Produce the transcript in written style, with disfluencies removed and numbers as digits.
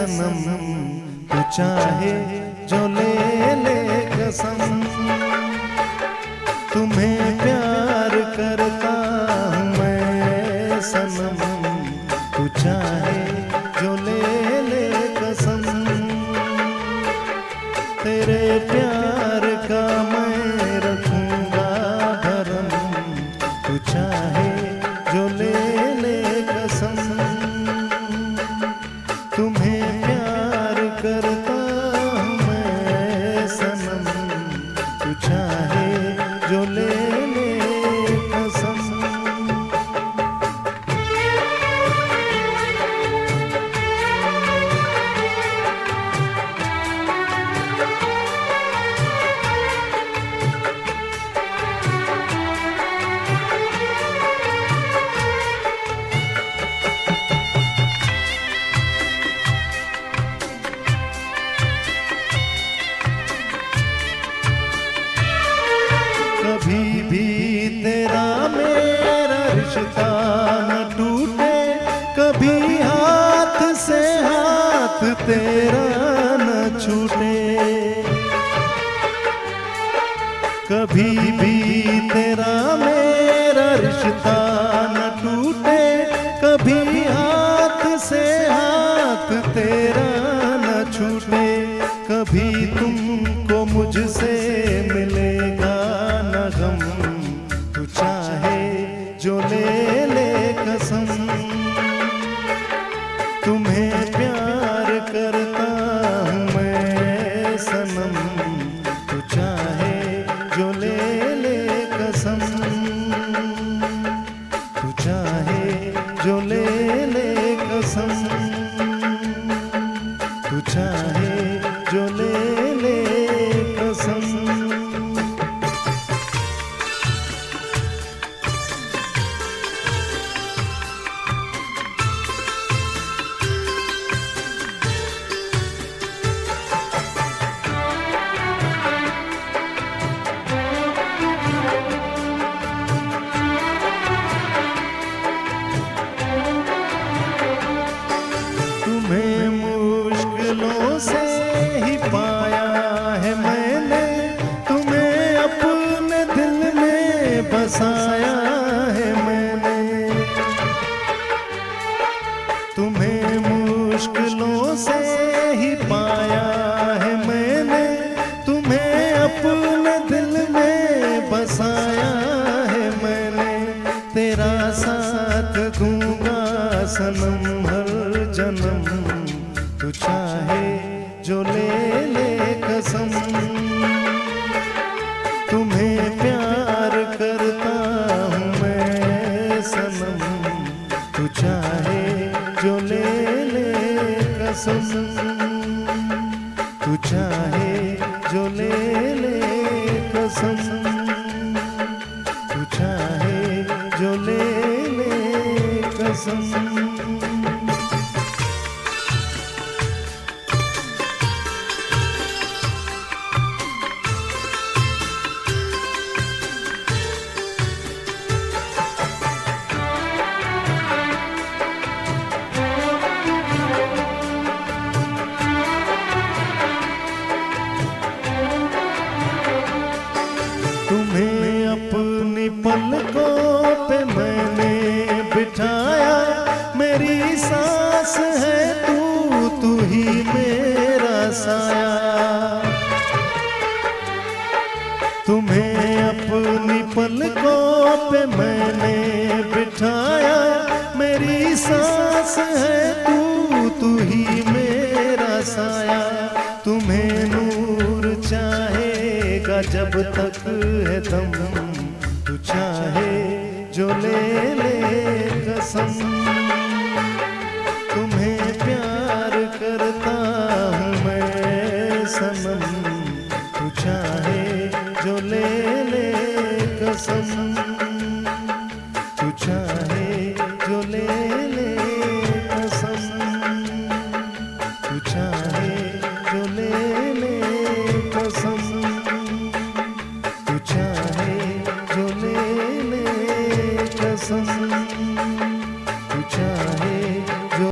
सनम, तू चाहे जो ले ले कसम। तुम्हें प्यार करता हूँ मैं सनम, तू चाहे जो ले ले कसम। तेरे प्यार का मैं रखूंगा भरम, तू चाहे जो ले ले कसम। तुम्हें प्यार करता हूँ मैं सनम, तू चाहे जो ले ले कसम। कभी भी तेरा मेरा रिश्ता न टूटे, कभी हाथ से हाथ तेरा न छूटे। कभी भी तेरा मेरा रिश्ता न टूटे, कभी हाथ से हाथ तेरा न छूटे। कभी तुमको मुझसे मिलेगा न गम, तू चाहे जो ले ले कसम। तुम्हें प्यार करता हूँ मैं सनम, तू चाहे जो ले ले कसम। तू चाहे जो ले ले कसम, तू चाहे जो ले ले कसम। तुम्हें मुश्किलों से ही पाया है मैंने, तुम्हें अपने दिल में बसाया है मैंने। तुम्हें मुश्किलों से ही पाया है मैंने, तुम्हें अपने दिल में बसाया है मैंने। तेरा साथ दूंगा सनम हर जन्म, तू चाहे जो ले ले कसम। तुम्हें प्यार करता हूँ मैं सनम, तू चाहे जो ले ले कसम। तू चाहे जो ले ले कसम, तू चाहे जो ले ले कसम। तुम्हें अपनी पलकों पे मैंने बिठाया, मेरी सांस है तू ही मेरा साया। तुम्हें अपनी पलकों पे मैंने बिठाया, मेरी सांस है तू ही मेरा साया। तुम्हें नूर चाहेगा जब तक है दम, तू चाहे जो ले ले कसम। तुम्हें प्यार करता हूँ मैं सनम, तू चाहे जो ले ले कसम। तू चाहे जो ले ले